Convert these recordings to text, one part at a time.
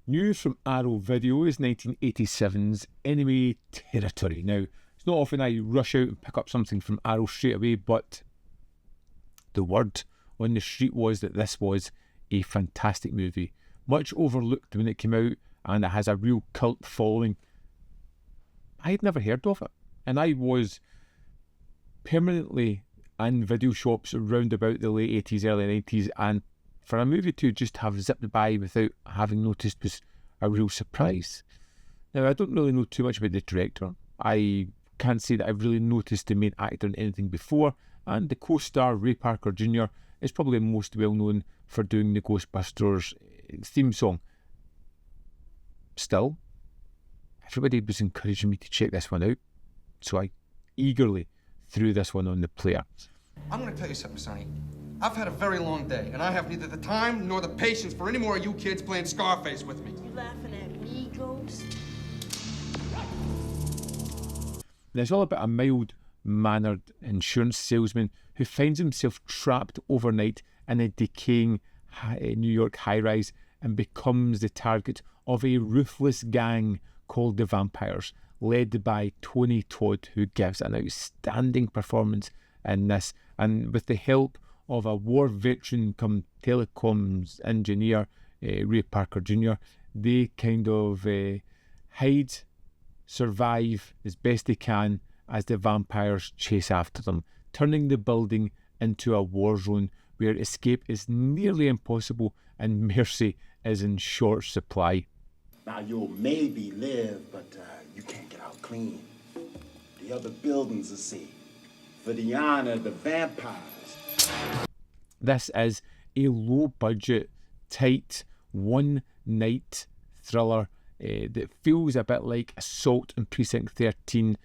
News from Arrow Video is 1987's Enemy Territory. Now, it's not often I rush out and pick up something from Arrow straight away, but the word on the street was that this was a fantastic movie. Much overlooked when it came out, and it has a real cult following. I had never heard of it, and I was permanently in video shops around about the late 80s, early 90s, and for a movie to just have zipped by without having noticed was a real surprise. Now, I don't really know too much about the director. I can't say that I've really noticed the main actor in anything before, and the co-star Ray Parker Jr. is probably most well known for doing the Ghostbusters theme song. Still, everybody was encouraging me to check this one out, so I eagerly threw this one on the player. I'm gonna tell you something, Sonny. I've had a very long day, and I have neither the time nor the patience for any more of you kids playing Scarface with me. You laughing at me, Ghost? It's all about a mild-mannered insurance salesman who finds himself trapped overnight in a decaying New York high-rise and becomes the target of a ruthless gang called the Vampires, led by Tony Todd, who gives an outstanding performance in this, and with the help of a war veteran come telecoms engineer, Ray Parker Jr., they kind of hide, survive as best they can as the vampires chase after them, turning the building into a war zone where escape is nearly impossible and mercy is in short supply. Now you'll maybe live, but you can't get out clean. The other buildings are safe. For the honor of the vampires. This is a low-budget, tight, one-night thriller that feels a bit like Assault on Precinct 13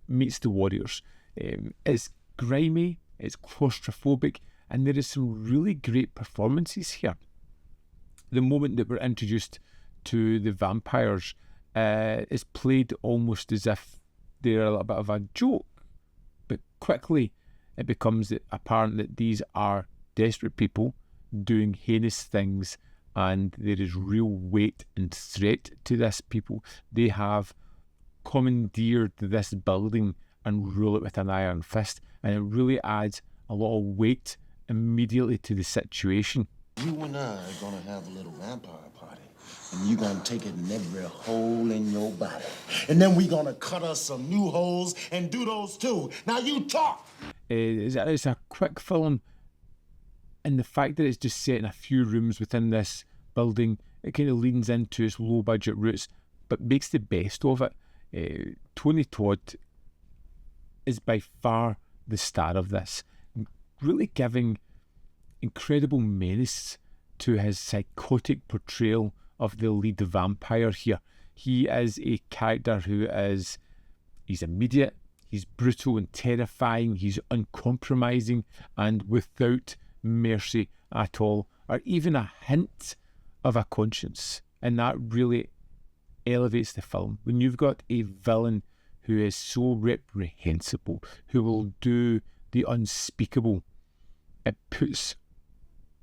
meets The Warriors. It's grimy, it's claustrophobic, and there is some really great performances here. The moment that we're introduced to the vampires is played almost as if they're a little bit of a joke, but quickly it becomes apparent that these are desperate people doing heinous things, and there is real weight and threat to this people. They have commandeered this building and rule it with an iron fist, and it really adds a lot of weight immediately to the situation. You and I are gonna have a little vampire party, and you're gonna take it in every hole in your body. And then we're gonna cut us some new holes and do those too. Now you talk! It's a quick film, and the fact that it's just set in a few rooms within this building, it kind of leans into its low budget roots, but makes the best of it. Tony Todd is by far the star of this, really giving incredible menace to his psychotic portrayal of the lead vampire here. He is a character he's immediate, he's brutal and terrifying, he's uncompromising and without mercy at all, or even a hint of a conscience. And that really elevates the film. When you've got a villain who is so reprehensible, who will do the unspeakable, it puts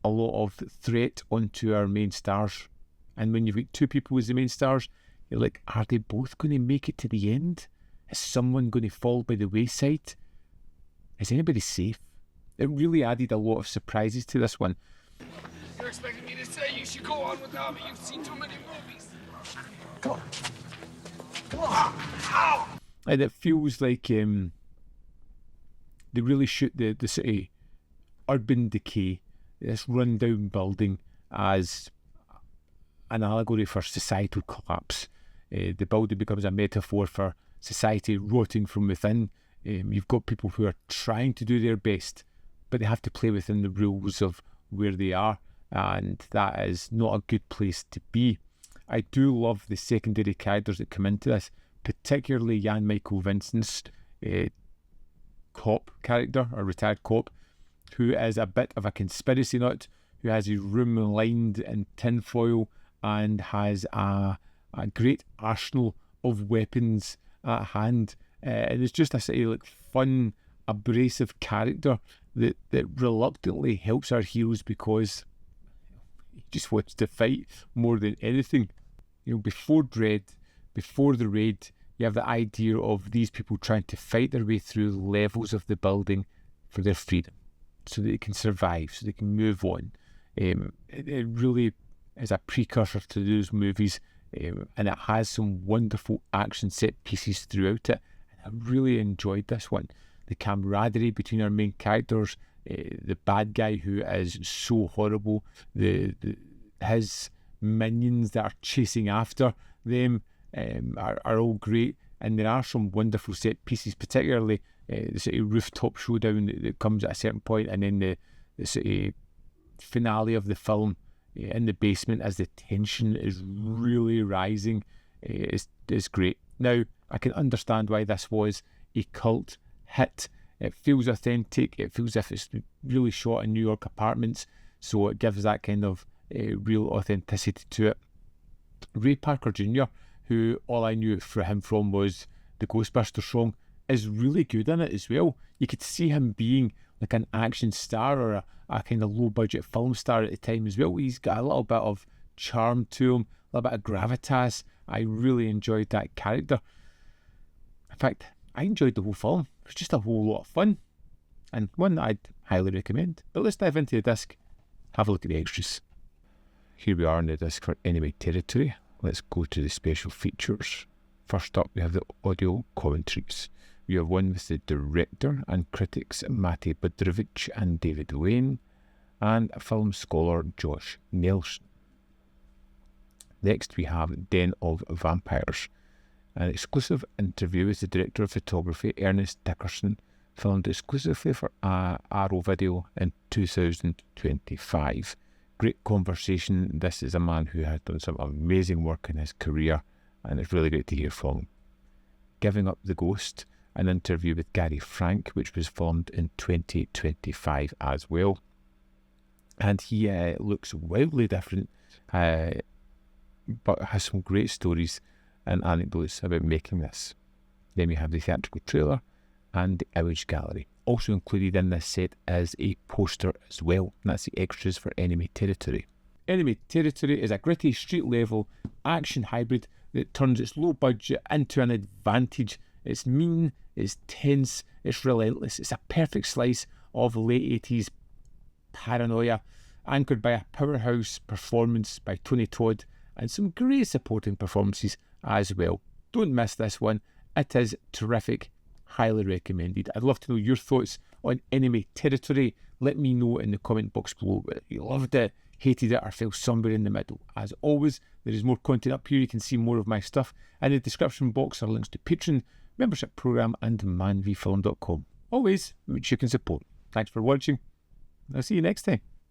a lot of threat onto our main stars. And when you've got two people as the main stars, you're like, are they both going to make it to the end? Is someone going to fall by the wayside? Is anybody safe? It really added a lot of surprises to this one. You're expecting me to say you should go on without me. You've seen too many movies. Come on. Come on. Ow! And it feels like they really shoot the city urban decay, this run-down building, as an allegory for societal collapse. The building becomes a metaphor for society rotting from within. You've got people who are trying to do their best, but they have to play within the rules of where they are, and that is not a good place to be. I do love the secondary characters that come into this, particularly Jan Michael Vincent's cop character, or retired cop, who is a bit of a conspiracy nut, who has his room lined in tinfoil and has a great arsenal of weapons at hand. And it's just a sort of like fun, abrasive character that reluctantly helps our heroes because he just wants to fight more than anything. before Dread, before the raid, you have the idea of these people trying to fight their way through levels of the building for their freedom, so that they can survive, so they can move on. It really is a precursor to those movies, and it has some wonderful action set pieces throughout it. And I really enjoyed this one. The camaraderie between our main characters, the bad guy who is so horrible, his minions that are chasing after them are all great, and there are some wonderful set pieces, particularly the sort of rooftop showdown that comes at a certain point, and then the sort of finale of the film in the basement as the tension is really rising is great. Now, I can understand why this was a cult hit. It feels authentic. It feels as if it's really shot in New York apartments, so it gives that kind of real authenticity to it. Ray Parker Jr., who all I knew for him from was the Ghostbusters song, is really good in it as well. You could see him being like an action star or a kind of low budget film star at the time as well. He's got a little bit of charm to him, a little bit of gravitas. I really enjoyed that character. In fact, I enjoyed the whole film. It was just a whole lot of fun, and one that I'd highly recommend. But let's dive into the disc, have a look at the extras. Here we are on the disc for Enemy Territory. Let's go to the special features. First up, we have the audio commentaries. We have one with the director and critics Matty Budrovich and David Wayne, and film scholar Josh Nelson. Next, we have Den of Vampires, an exclusive interview with the director of photography Ernest Dickerson, filmed exclusively for Arrow Video in 2025. Great conversation. This is a man who has done some amazing work in his career, and it's really great to hear from him. Giving Up the Ghost, an interview with Gary Frank, which was filmed in 2025 as well. And he looks wildly different, but has some great stories and anecdotes about making this. Then we have the theatrical trailer and the image gallery. Also included in this set is a poster as well, and that's the extras for Enemy Territory. Enemy Territory is a gritty street-level action hybrid that turns its low budget into an advantage. It's mean, it's tense, it's relentless. It's a perfect slice of late 80s paranoia, anchored by a powerhouse performance by Tony Todd and some great supporting performances as well. Don't miss this one. It is terrific. Highly recommended. I'd love to know your thoughts on Enemy Territory. Let me know in the comment box below whether you loved it, hated it, or fell somewhere in the middle. As always, there is more content up here. You can see more of my stuff. In the description box are links to Patreon, membership program, and manvfilm.com. Always, which you can support. Thanks for watching. I'll see you next time.